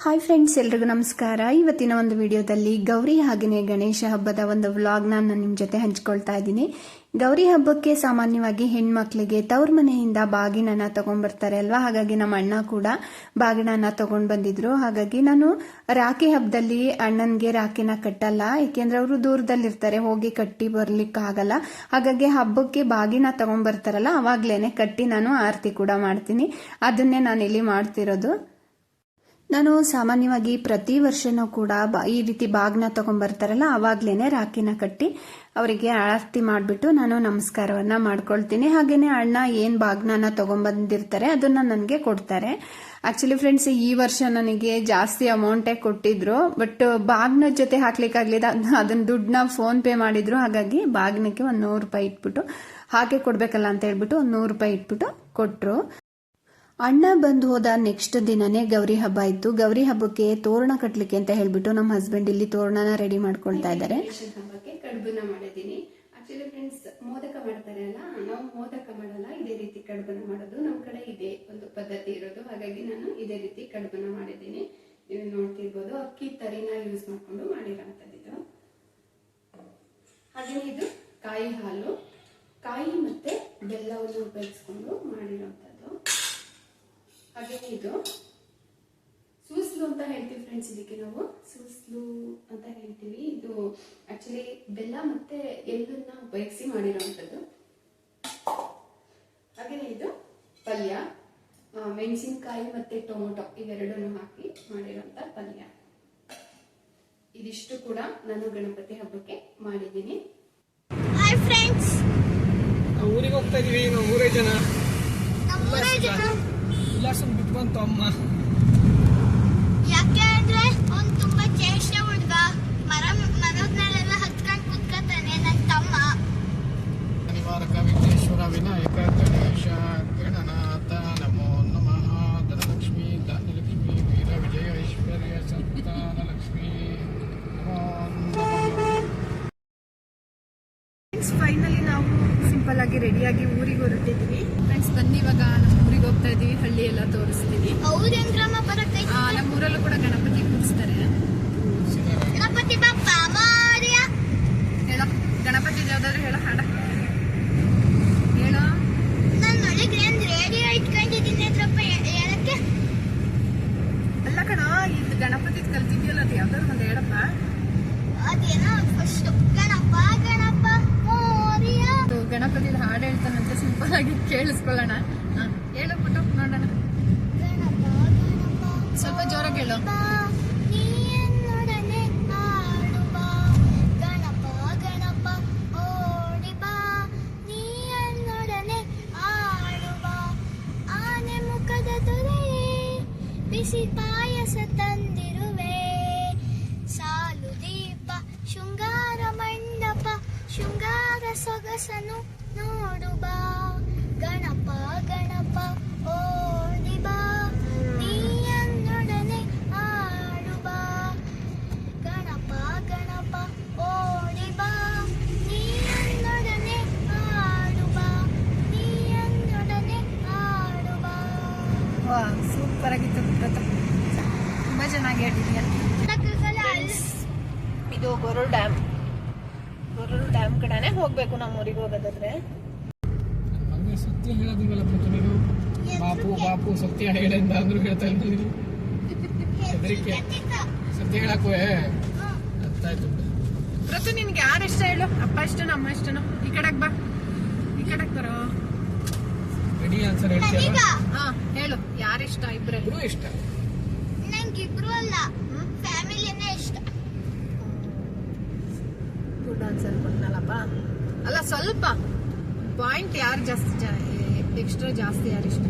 Hi friends, ಎಲ್ರಿಗೂ ನಮಸ್ಕಾರ. ಇವತ್ತಿನ ಒಂದು ವಿಡಿಯೋದಲ್ಲಿ ಗೌರಿ ಹಾಗೆಯೇ ಗಣೇಶ ಹಬ್ಬದ ಒಂದು ವ್ಲಾಗ್ನ ನಾನು ನಿಮ್ಮ ಜೊತೆ ಹಂಚ್ಕೊಳ್ತಾ ಇದ್ದೀನಿ. ಗೌರಿ ಹಬ್ಬಕ್ಕೆ ಸಾಮಾನ್ಯವಾಗಿ ಹೆಣ್ಮಕ್ಳಿಗೆ ತವ್ರ ಮನೆಯಿಂದ ಬಾಗಿನನ್ನ ತಗೊಂಡ್ಬರ್ತಾರೆ ಅಲ್ವಾ. ಹಾಗಾಗಿ ನಮ್ಮ ಅಣ್ಣ ಕೂಡ ಬಾಗಿನನ್ನ ತಗೊಂಡ್ ಬಂದಿದ್ರು. ಹಾಗಾಗಿ ನಾನು ರಾಖಿ ಹಬ್ಬದಲ್ಲಿ ಅಣ್ಣನ್ಗೆ ರಾಖಿನ ಕಟ್ಟಲ್ಲ, ಏಕೆಂದ್ರೆ ಅವರು ದೂರದಲ್ಲಿರ್ತಾರೆ, ಹೋಗಿ ಕಟ್ಟಿ ಬರ್ಲಿಕ್ಕೆ ಆಗಲ್ಲ. ಹಾಗಾಗಿ ಹಬ್ಬಕ್ಕೆ ಬಾಗಿನ ತಗೊಂಡ್ಬರ್ತಾರಲ್ಲ ಅವಾಗ್ಲೇನೆ ಕಟ್ಟಿ ನಾನು ಆರತಿ ಕೂಡ ಮಾಡ್ತೀನಿ. ಅದನ್ನೇ ನಾನು ಇಲ್ಲಿ ಮಾಡ್ತಿರೋದು. ನಾನು ಸಾಮಾನ್ಯವಾಗಿ ಪ್ರತಿ ವರ್ಷನೂ ಕೂಡ ಈ ರೀತಿ ಬಾಗ್ನ ತಗೊಂಡ್ಬರ್ತಾರಲ್ಲ ಅವಾಗ್ಲೇನೆ ರಾಖಿನ ಕಟ್ಟಿ ಅವರಿಗೆ ಆರತಿ ಮಾಡಿಬಿಟ್ಟು ನಾನು ನಮಸ್ಕಾರವನ್ನ ಮಾಡ್ಕೊಳ್ತೀನಿ. ಹಾಗೇನೆ ಅಣ್ಣ ಏನ್ ಬಾಗ್ನ ತಗೊಂಡ್ಬಂದಿರ್ತಾರೆ ಅದನ್ನ ನನಗೆ ಕೊಡ್ತಾರೆ. ಆಕ್ಚುಲಿ ಫ್ರೆಂಡ್ಸ್, ಈ ವರ್ಷ ನನಗೆ ಜಾಸ್ತಿ ಅಮೌಂಟೇ ಕೊಟ್ಟಿದ್ರು, ಬಟ್ ಬಾಗ್ನ ಜೊತೆ ಹಾಕ್ಲಿಕ್ಕಾಗ್ಲಿಲ್ಲ. ಅದನ್ನ ದುಡ್ಡನ್ನ ಫೋನ್ ಪೇ ಮಾಡಿದ್ರು. ಹಾಗಾಗಿ ಬಾಗ್ನಕ್ಕೆ ಒಂದು 100 ರೂಪಾಯಿ ಇಟ್ಬಿಟ್ಟು ಹಾಗೆ ಕೊಡ್ಬೇಕಲ್ಲ ಅಂತ ಹೇಳ್ಬಿಟ್ಟು ಒಂದು 100 ರೂಪಾಯಿ ಇಟ್ಬಿಟ್ಟು ಕೊಟ್ರು. ಅಣ್ಣ ಬಂದು ಹೋದ ನೆಕ್ಸ್ಟ್ ದಿನನೇ ಗೌರಿ ಹಬ್ಬ ಇತ್ತು. ಗೌರಿ ಹಬ್ಬಕ್ಕೆ ತೋರಣ ಕಟ್ಲಿಕ್ಕೆ ಅಂತ ಹೇಳ್ಬಿಟ್ಟು ನಮ್ಮ ಹಸ್ಬೆಂಡ್ ಇಲ್ಲಿ ತೋರಣನ ರೆಡಿ ಮಾಡ್ಕೊಳ್ತಾ ಇದ್ದಾರೆ. ಹಬ್ಬಕ್ಕೆ ಕಡುಬನ್ನ ಮಾಡಿದ್ದೀನಿ. ಆಕ್ಚುಲಿ ಫ್ರೆಂಡ್ಸ್, ಮೋದಕ ಮಾಡ್ತಾರೆ ಅಲ್ಲ, ನಾವು ಮೋದಕ ಮಾಡಲ್ಲ, ಇದೇ ರೀತಿ ಕಡುಬನ್ನ ಮಾಡೋದು. ನಮ್ಮ ಕಡೆ ಇದೇ ಒಂದು ಪದ್ಧತಿ ಇರೋದು. ಹಾಗಾಗಿ ನಾನು ಇದೇ ರೀತಿ ಕಡುಬನ್ನ ಮಾಡಿದ್ದೀನಿ. ನೀವು ನೋಡ್ತಿರ್ಬೋದು, ಅಕ್ಕಿ ತರಿನ ಯೂಸ್ ಮಾಡ್ಕೊಂಡು ಮಾಡಿರೋಂಥದ್ದು. ಹಾಗೆ ಇದು ಕಾಯಿ ಹಾಲು, ಕಾಯಿ ಮತ್ತೆ ಬೆಲ್ಲವನ್ನು ಉಪಯೋಗಿಸ್ಕೊಂಡು ಮಾಡಿರೋಂಥದ್ದು. ಹಾಗೆ ಇದು ಸೂಸ್ಲು ಅಂತ ಹೇಳ್ತೀವಿ ಫ್ರೆಂಡ್ಸ್. ಇದಕ್ಕೆ ನಾವು ಸೂಸ್ಲು ಅಂತ ಹೇಳ್ತೀವಿ. ಇದು ಆಕ್ಚುಲಿ ಬೆಲ್ಲ ಮತ್ತೆ ಎಳ್ಳನ್ನ ಉಪಯೋಗಿಸಿ ಮಾಡಿರೋಂಥದ್ದು. ಹಾಗೆ ಇದು ಪಲ್ಯ, ಮೆಣಸಿನಕಾಯಿ ಮತ್ತೆ ಟೊಮೊಟೊ ಇವೆರಡನ್ನು ಹಾಕಿ ಮಾಡಿರೋಂಥ ಪಲ್ಯ. ಇದಿಷ್ಟು ಕೂಡ ನಾನು ಗಣಪತಿ ಹಬ್ಬಕ್ಕೆ ಮಾಡಿದ್ದೀನಿ. ಹಾಯ್ ಫ್ರೆಂಡ್ಸ್, ಊರಿಗೆ ಹೋಗ್ತಾ ಇದೀವಿ. ನಾವು 3 ಜನ ಉಲ್ಲಾಸ ಬಿಟ್ಟು ಬಂತು ಅಮ್ಮ. ಯಾಕೆ ಅಂದ್ರೆ ಅವ್ನು ತುಂಬಾ ಚೇಷ್ಟೆ ಹುಡುಗ. ಮರದ್ಮೇಲೆಲ್ಲ ಹತ್ಕೊಂಡು ಕುತ್ಕೊತಾನೆ. ನನ್ನ ತಮ್ಮ ನಿವಾರಕ ವಿಘ್ನೇಶ್ವರ ವಿನಾಯಕ ಗಣೇಶ ಗಣನಾಥ ನಮೋ ನಮಃ. ಧನಲಕ್ಷ್ಮಿ ಧಾನ್ಯಲಕ್ಷ್ಮಿ ವೀರ ವಿಜಯ ಐಶ್ವರ್ಯ ಸಂತಾನ ಲಕ್ಷ್ಮಿ ನಮೋ ನಮಃ. ಫೈನಲಿ ನಾವು ಸಿಂಪಲ್ ಆಗಿ ರೆಡಿಯಾಗಿ ಊರಿಗೆ ಹೊರಟಿದ್ವಿ. ಫ್ರೆಂಡ್ಸ್, ಬನ್ನಿ ಇವಾಗ ನಮ್ಮ ಊರಿಗೆ ಹೋಗ್ತಾ ಇದೀವಿ. ಹಳ್ಳಿ ಎಲ್ಲ ತೋರಿಸ್ತೀವಿ. ನಮ್ಮ ಊರಲ್ಲೂ ಕೂಡ ಗಣಪತಿ ಕೂರಿಸ್ತಾರೆ. ಗಣಪತಿ ಬಪ್ಪ ಮಾರಿಯ ಹೇಳೋ, ಗಣಪತಿ ಯಾವ್ದಾದ್ರು ಹೇಳೋ ಹಾಡ ಹೇಳೋ. ನಾನು ನೋಡಿದ್ರೆ ರೇಡಿಯೋ ಇಟ್ಕೊಂಡಿದ್ದೀನಿ ಅದ್ರಪ್ಪ ಹೇಳಕ್ಕೆ. ಅಲ್ಲ ಕಣ, ಇದು ಗಣಪತಿ ಕಲ್ತಿದ್ಯಲ್ಲ, ಅದು ಯಾವ್ದಾದ್ರು ಒಂದು ಹೇಳಪ್ಪ. ಅದೇನೋ ಫಸ್ಟ್ ಗಣಪ ಗಣಪ ಮೋರಿಯ. ಗಣಪತಿ ಹಾಡು ಹೇಳ್ತಾನಂತ ಸಿಂಪಲ್ ಆಗಿ ಕೇಳಿಸ್ಕೊಳ್ಳೋಣ. ಹೇಳು ಬಿಟ್ಟು ನೋಡೋಣ. ಗಣಪ ಗಣಪ ಸ್ವಲ್ಪ ಜೋರಾಗಿ ಹೇಳು. ನೀಯನ್ನೊಡನೆ ಆಡುವ ಗಣಪ ಗಣಪ ಓಡಿ ಬಾ. ನೀಯನ್ನೊಡನೆ ಆಡುವ ಆನೆ ಮುಖದ ದೊರೆಯೇ, ಬಿಸಿ ಪಾಯಸ ತಂದಿರುವೆ. ಸಾಲು ದೀಪ ಶೃಂಗಾರ ಮಂಡಪ, ಶೃಂಗಾರ ಸೊಗಸನು ನೋಡುವ. ಗಣಪ ಗಣಪ ಓಡಿ ಬಾ. ನೀಯನ್ನೊಡನೆ ಆಡುವ ಗಣಪ ಗಣಪ ಓಡಿ ಬಾ. ನೀಯನ್ನೊಡನೆ ಆಡುವ, ನೀಯನ್ನೊಡನೆ ಆಡುವ. ವಾ, ಸೂಪರ್ ಆಗಿತ್ತು ಪ್ರತ, ತುಂಬಾ ಚೆನ್ನಾಗಿ ಹೇಳಿದ್ಯಾ. ಇದು ಗೊರೂರು ಡ್ಯಾಮ್. ಗೊರೂರು ಡ್ಯಾಮ್ ಕಡೆನೆ ಹೋಗ್ಬೇಕು ನಮ್ಮ ಊರಿಗೆ ಹೋಗೋದಾದ್ರೆ. ಹಂಗೆ ಸತ್ಯ ಹೇಳೋದಿಲ್ಲ ನೀನು. ಬಾಪು ಬಾಪು ಸತ್ಯ ಹೇಳಿಂದ ಅಂದ್ರು ಹೇಳ್ತಾ ಇದ್ದೀನಿ. ಹೆದರಿಕೆ ಸತ್ಯ ಹೇಳಕ್ಕೂ ಅರ್ಥ ಆಯ್ತು. ಪ್ರತು, ನಿನ್ಗೆ ಯಾರು ಇಷ್ಟ ಹೇಳು? ಅಪ್ಪ ಇಷ್ಟನೋ ಅಮ್ಮ ಇಷ್ಟನೋ? ಈ ಕಡೆಗೆ ಬಾ, ಈ ಕಡೆಗೆ ಬರೋ. ರೆಡಿ ಆನ್ಸರ್ ಹೇಳ್ತೀಯಲ್ಲ. ಹಾ ಹೇಳು, ಯಾರಿಷ್ಟ? ಇಬ್ರು ಇಷ್ಟ. ನಂಗಿಬ್ರು ಅಲ್ಲ, ಫ್ಯಾಮಿಲಿನೇ ಇಷ್ಟ. ಗುಡ್ ಆನ್ಸರ್ ಕೊಟ್ನಲ್ಲಪ್ಪ. ಅಲ್ಲ, ಸ್ವಲ್ಪ ಪಾಯಿಂಟ್ ಯಾರು ಜಾಸ್ತಿ ಎಕ್ಸ್ಟ್ರಾ ಜಾಸ್ತಿ ಯಾರಿಷ್ಟ?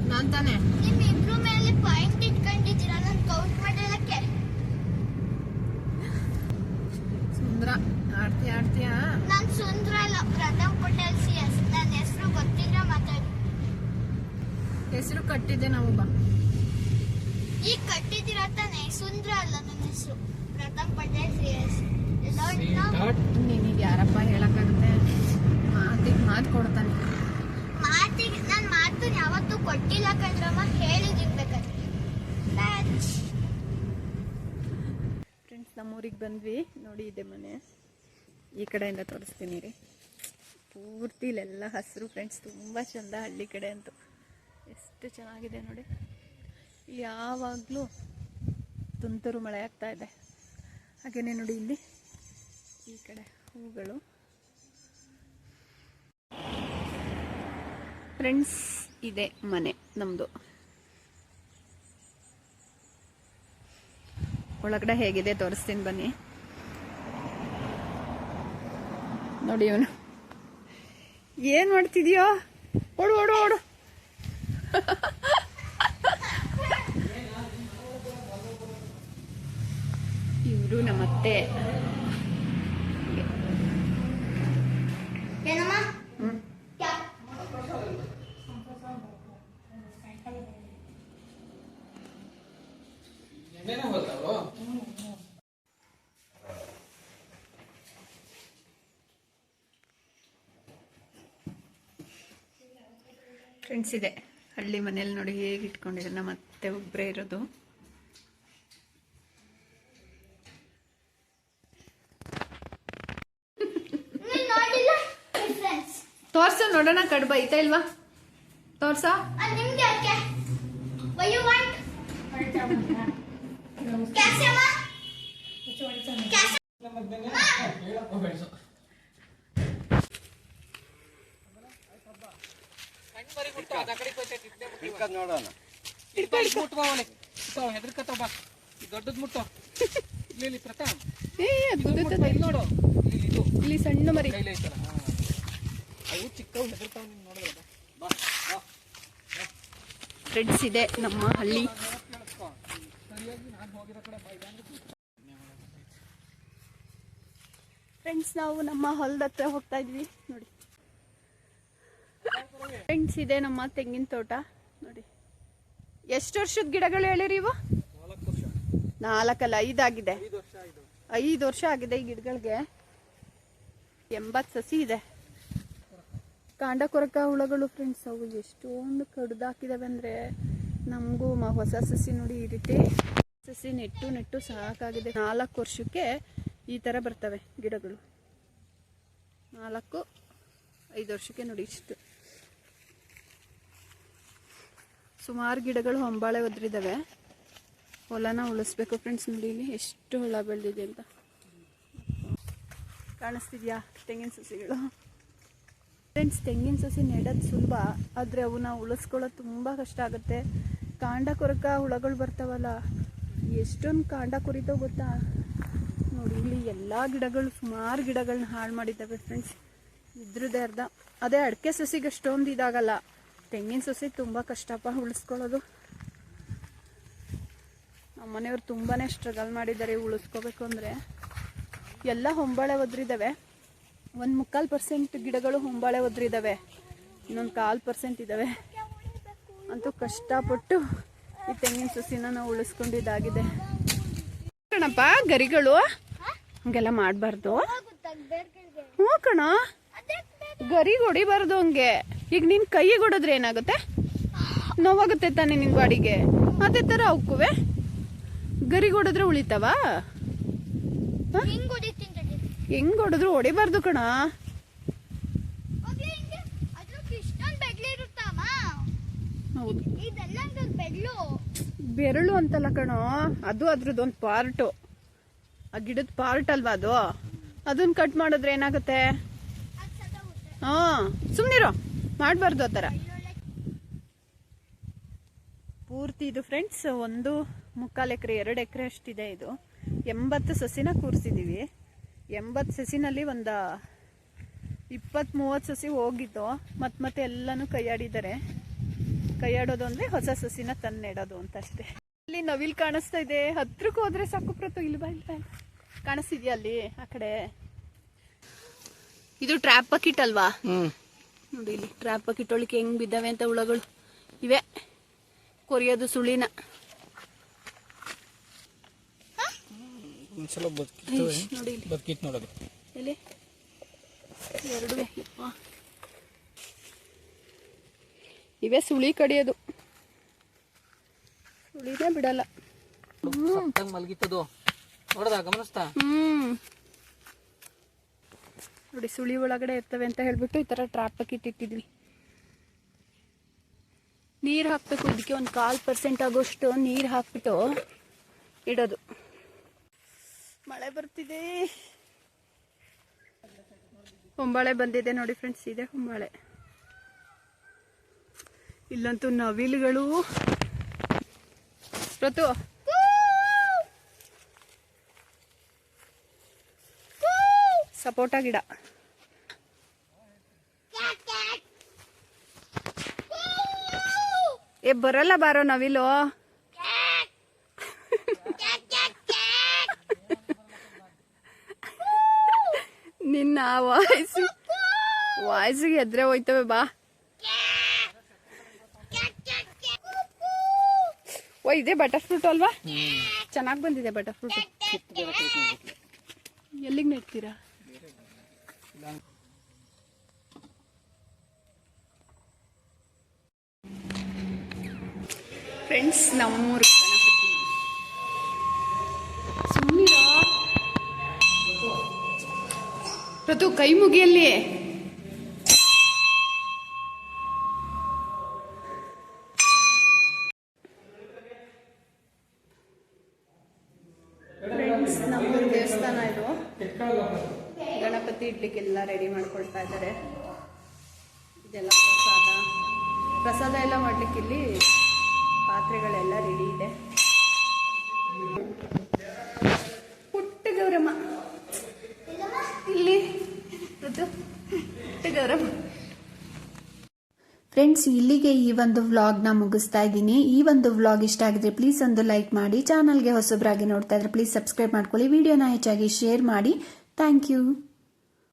ನಾನ್ ತಾನೆ. ನಿಮ್ ಇಬ್ರು ಮೇಲೆ ಪಾಯಿಂಟ್ ಇಟ್ಕೊಂಡಿದ್ದೀರ, ನಾನು ಕೌಂಟ್ ಮಾಡಲಕ್ಕೆ. ಸುಂದ್ರ ಆಡ್ತೀಯಾ? ನಾನು ಸುಂದ್ರ ಅಲ್ಲ, ಪ್ರಥಮ್ ಪಟೇಲ್ CS. ನನ್ನ ಹೆಸರು ಗೊತ್ತಿದ್ರೆ ಮಾತಾಡಿ. ಹೆಸರು ಕಟ್ಟಿದ್ದೆ ನಾವು. ಬಾ, ಈಗ ಕಟ್ಟಿದ್ದೀರ ತಾನೆ. ಸುಂದ್ರ ಅಲ್ಲ ನನ್ನ ಹೆಸರು, ಪ್ರಥಮ್ ಪಟೇಲ್ CS. ನೀನೀಗ ಯಾರಪ್ಪ ಹೇಳಕ್ಕಾಗುತ್ತೆ? ಮಾತು ಕೊಡ್ತಾನೆ. ಮಾತಿಗೆ ನಾನು ಮಾತು ಯಾವತ್ತೂ ಕೊಟ್ಟಿಲ್ಲ ಕಣ್ರಮ್ಮ, ಹೇಳಿದಿರ್ಬೇಕಾದ್ರೆ. ಮ್ಯಾಚ್ ನಮ್ಮೂರಿಗೆ ಬಂದ್ವಿ ನೋಡಿ, ಇದೆ ಮನೆ. ಈ ಕಡೆಯಿಂದ ತೋರಿಸ್ತೀನಿ ರೀ. ಪೂರ್ತಿ ಇಲ್ಲೆಲ್ಲ ಹಸಿರು ಫ್ರೆಂಡ್ಸ್, ತುಂಬ ಚಂದ. ಹಳ್ಳಿ ಕಡೆ ಅಂತೂ ಎಷ್ಟು ಚೆನ್ನಾಗಿದೆ ನೋಡಿ. ಯಾವಾಗಲೂ ತುಂತುರು ಮಳೆ ಆಗ್ತಾ ಇದೆ. ಹಾಗೆಯೇ ನೋಡಿ ಇಲ್ಲಿ ಈ ಕಡೆ ಹೂಗಳು. ಫ್ರೆಂಡ್ಸ್, ಇದೆ ಮನೆ ನಮ್ಮದು. ಒಳಗಡೆ ಹೇಗಿದೆ ತೋರಿಸ್ತೀನಿ ಬನ್ನಿ. ನೋಡಿ ಇವನು ಏನ್ ಮಾಡ್ತಿದ್ಯೋ, ಓಡು ಓಡು ಓಡು. ಇವರು ನಮ್ಮತ್ತೆ. ಫ್ರೆಂಡ್ಸ್, ಇದೆ ಹಳ್ಳಿ ಮನೇಲಿ ನೋಡಿ ಹೇಗೆ ಇಟ್ಕೊಂಡಿದ್ದಾರೆ. ನಮ್ಮ ಅತ್ತೆ ಒಬ್ಬರೇ ಇರೋದು. ತೋರ್ಸ ನೋಡೋಣ, ಕಡ್ಬ ಐತಾ ಇಲ್ವಾ ತೋರ್ಸ. ದೊಡ್ಡದ್ ಮುಟ್ಟು ಇಲ್ಲಿ ಪ್ರತಾಪ್, ನೋಡು ಇಲ್ಲಿ ಸಣ್ಣ ಮರಿ. ಅವು ಚಿಕ್ಕವು ಹೆದರ್ತಾವ ನೀನು ನೋಡಿದ್ರೆ. ಫ್ರೆಂಡ್ಸ್, ಇದೆ ನಮ್ಮ ಹಳ್ಳಿ. ಫ್ರೆಂಡ್ಸ್, ನಾವು ನಮ್ಮ ಹೊಲದ ಹತ್ರ ಹೋಗ್ತಾ ಇದ್ವಿ ನೋಡಿ. ಫ್ರೆಂಡ್ಸ್, ಇದೆ ನಮ್ಮ ತೆಂಗಿನ ತೋಟ ನೋಡಿ. ಎಷ್ಟು ವರ್ಷದ ಗಿಡಗಳು ಹೇಳಿರಿ ಇವು? 4 ಅಲ್ಲ 5 ಆಗಿದೆ. 5 ವರ್ಷ ಆಗಿದೆ ಈ ಗಿಡಗಳಿಗೆ. 80 ಸಸಿ ಇದೆ. ಕಾಂಡ ಕೊರಕ ಹುಳಗಳು ಫ್ರೆಂಡ್ಸ್, ಅವು ಎಷ್ಟೊಂದು ಕಡ್ದಾಕಿದಾವೆ ಅಂದರೆ ನಮಗೂ ಹೊಸ ಸಸಿ ನೋಡಿ ಈ ರೀತಿ ಸಸಿ ನೆಟ್ಟು ಸಾಕಾಗಿದೆ. 4 ವರ್ಷಕ್ಕೆ ಈ ಥರ ಬರ್ತವೆ ಗಿಡಗಳು. 4-5 ವರ್ಷಕ್ಕೆ ನೋಡಿ ಇಷ್ಟು. ಸುಮಾರು ಗಿಡಗಳು ಹೊಂಬಾಳೆ ಒದ್ರಿದ್ದಾವೆ. ಹೊಲನ ಉಳಿಸ್ಬೇಕು ಫ್ರೆಂಡ್ಸ್. ನೋಡಿ ಇಲ್ಲಿ ಎಷ್ಟು ಹೊಲ ಬೆಳೆದಿದೆ ಅಂತ ಕಾಣಿಸ್ತಿದ್ಯಾ? ತೆಂಗಿನ ಸಸಿಗಳು ಫ್ರೆಂಡ್ಸ್. ತೆಂಗಿನ ಸಸಿ ನೆಡೋದು ಸುಲಭ, ಆದರೆ ಅವನ್ನ ಉಳಿಸ್ಕೊಳ್ಳೋದು ತುಂಬ ಕಷ್ಟ ಆಗುತ್ತೆ. ಕಾಂಡ ಕೊರಕ ಹುಳಗಳು ಬರ್ತಾವಲ್ಲ, ಎಷ್ಟೊಂದು ಕಾಂಡ ಕೊರಿತಾವ ಗೊತ್ತಾ? ನೋಡಿ ಇಲ್ಲಿ ಎಲ್ಲ ಗಿಡಗಳು, ಸುಮಾರು ಗಿಡಗಳನ್ನ ಹಾಳು ಮಾಡಿದ್ದಾವೆ ಫ್ರೆಂಡ್ಸ್. ಇದ್ರದ್ದೇ ಅರ್ಧ. ಅದೇ ಅಡಿಕೆ ಸಸಿಗೆ ಅಷ್ಟೊಂದು ಇದಾಗಲ್ಲ, ತೆಂಗಿನ ಸಸಿ ತುಂಬ ಕಷ್ಟಪ್ಪ ಉಳಿಸ್ಕೊಳ್ಳೋದು. ನಮ್ಮ ಮನೆಯವ್ರು ತುಂಬಾ ಸ್ಟ್ರಗಲ್ ಮಾಡಿದ್ದಾರೆ ಉಳಿಸ್ಕೋಬೇಕು ಅಂದರೆ. ಎಲ್ಲ ಹೊಂಬಾಳೆ ಒದ್ರಿದ್ದಾವೆ. 1-3% ಗಿಡಗಳು ಹೊಂಬಾಳೆ ಒದ್ರಿದ್ದಾವೆ, ಇನ್ನೊಂದು 1/4% ಇದ್ದಾವೆ. ಅಂತೂ ಕಷ್ಟಪಟ್ಟು ಈ ತೆಂಗಿನ ಸಸಿನ ನಾವು ಉಳಿಸ್ಕೊಂಡಿದ್ದಾಗಿದೆ ಕಣಪ್ಪ. ಗರಿಗಳು ಹಂಗೆಲ್ಲ ಮಾಡಬಾರ್ದು. ಹ್ಞೂ ಕಣ, ಗರಿಗೆ ಹೊಡಿಬಾರ್ದು ಹಂಗೆ. ಈಗ ನಿನ್ನ ಕೈಗೆ ಹೊಡೆದ್ರೆ ಏನಾಗುತ್ತೆ? ನೋವಾಗುತ್ತೆ ತಾನೆ ನಿನ್ನ ಬಾಡಿಗೆ. ಅದೇ ಥರ ಅವಕ್ಕುವೆ ಗರಿಗೆ ಹೊಡೆದ್ರೆ ಉಳಿತಾವ? ಹೆಂಗ್ ಹೊಡೆದ್ರು ಹೊಡಿಬಾರ್ದು ಕಣ. ಹೌದು, ಬೆರಳು ಅಂತಲ್ಲ ಕಣೋ, ಅದು ಅದ್ರದ್ದೊಂದು ಪಾರ್ಟು. ಆ ಗಿಡದ ಪಾರ್ಟ್ ಅಲ್ವಾ ಅದು. ಅದನ್ನ ಕಟ್ ಮಾಡಿದ್ರೆ ಏನಾಗುತ್ತೆ? ಸುಮ್ನಿರೋ, ಮಾಡಬಾರ್ದು ಆ ಥರ. ಪೂರ್ತಿ ಇದು ಫ್ರೆಂಡ್ಸ್ 1.25 ಎಕರೆ 2 ಎಕರೆ ಅಷ್ಟಿದೆ ಇದು. 80 ಸಸಿನ ಕೂರಿಸಿದ್ದೀವಿ. 80 ಸಸಿನಲ್ಲಿ ಒಂದು 20-30 ಸಸಿ ಹೋಗಿದ್ದು. ಮತ್ತೆ ಎಲ್ಲನೂ ಕೈಯಾಡಿದ್ದಾರೆ. ಕೈಯಾಡೋದು ಅಂದರೆ ಹೊಸ ಸಸಿನ ತಂದು ನೆಡೋದು ಅಂತ ಅಷ್ಟೇ. ಅಲ್ಲಿ ನವಿಲ್ ಕಾಣಿಸ್ತಾ ಇದೆ. ಹತ್ರಕ್ಕೆ ಹೋದ್ರೆ ಸಾಕು ಪ್ರತು. ಇಲ್ವಾ ಕಾಣಿಸ್ತಿದ್ಯಾ ಅಲ್ಲಿ ಆ ಕಡೆ? ಇದು ಟ್ರ್ಯಾಪ್ ಬಕೆಟ್ ಅಲ್ವಾ? ನೋಡಿ ಇಲ್ಲಿ ಟ್ರ್ಯಾಪ್ ಬಕೆಟ್ ಒಳಗೆ ಹೆಂಗ್ ಬಿದ್ದಾವೆ ಅಂತ ಹುಳಗಳು. ಇವೆ ಕೊರಿಯೋದು ಸುಳಿನ. ನೋಡಿ ಬದುಕಿತ್ತು ನೋಡೋದು ಇಲ್ಲಿ 2 ಇವೆ ಸುಳಿ ಕಡಿಯೋದು. ಸುಳಿನೇ ಬಿಡಲ್ಲ. ಮಲಗಿತ್ತದು ನೋಡ್ದ ಗಮನಿಸ್ತಾ ನೋಡಿ ಸುಳಿ ಒಳಗಡೆ ಇರ್ತವೆ ಅಂತ ಹೇಳ್ಬಿಟ್ಟು ಈ ತರ ಟ್ರಾಪ್ ಇಟ್ಟಿಟ್ಟಿದ್ವಿ. ನೀರು ಹಾಕ್ಬೇಕು, ಇದಕ್ಕೆ ಒಂದು 1/4% ಆಗೋಷ್ಟು ನೀರು ಹಾಕ್ಬಿಟ್ಟು ಇಡೋದು. ಮಳೆ ಬರ್ತಿದೆ, ಹೊಂಬಾಳೆ ಬಂದಿದೆ ನೋಡಿ ಫ್ರೆಂಡ್ಸ್, ಇದೆ ಹೊಂಬಾಳೆ. ಇಲ್ಲಂತೂ ನವಿಲುಗಳು. ಋತು ಸಪೋಟ ಗಿಡ. ಬರಲ್ಲ ಬಾರೋ ನವಿಲು. ನಿನ್ನ ವಾಯ್ಸಿಗೆ ಎದ್ರೆ ಹೋಯ್ತವೆ ಬಾ. ಓ ಇದೆ ಬಟರ್ ಫ್ರೂಟ್ ಅಲ್ವಾ? ಚೆನ್ನಾಗಿ ಬಂದಿದೆ ಬಟರ್ ಫ್ರೂಟ್. ಎಲ್ಲಿಗೆ ನೆಡ್ತೀರಾ? ಫ್ರೆಂಡ್ಸ್ ನಮ್ಮೂರು ಗಣಪತಿ. ಸುಮ್ಮನಿರೋ ಋತು, ಕೈ ಮುಗಿಯಲ್ಲಿ. ಫ್ರೆಂಡ್ಸ್ ನಮ್ಮೂರು ದೇವಸ್ಥಾನ ಇದು. ಗಣಪತಿ ಇಡ್ಲಿಕ್ಕೆಲ್ಲ ರೆಡಿ ಮಾಡ್ಕೊಳ್ತಾ ಇದ್ದಾರೆ. ಇದೆಲ್ಲ ಪ್ರಸಾದ ಎಲ್ಲ ಮಾಡ್ಲಿಕ್ಕೆ ಇಲ್ಲಿ ಪಾತ್ರೆಗಳೆಲ್ಲ ರೆಡಿ ಇದೆ. ಪುಟ್ಟ ಗೌರಮ್ಮ ಇಲ್ಲಿ, ಪುಟ್ಟ ಗೌರಮ್ಮ. ಫ್ರೆಂಡ್ಸ್, ಇಲ್ಲಿಗೆ ಈ ಒಂದು ವ್ಲಾಗ್ನ ಮುಗಿಸ್ತಾ ಇದ್ದೀನಿ. ಈ ಒಂದು ವ್ಲಾಗ್ ಇಷ್ಟ ಆಗಿದ್ರೆ ಪ್ಲೀಸ್ ಒಂದು ಲೈಕ್ ಮಾಡಿ. ಚಾನಲ್ಗೆ ಹೊಸಬ್ರಾಗಿ ನೋಡ್ತಾ ಇದ್ರೆ ಪ್ಲೀಸ್ ಸಬ್ಸ್ಕ್ರೈಬ್ ಮಾಡ್ಕೊಳ್ಳಿ. ವಿಡಿಯೋನ ಹೆಚ್ಚಾಗಿ ಶೇರ್ ಮಾಡಿ. Thank you.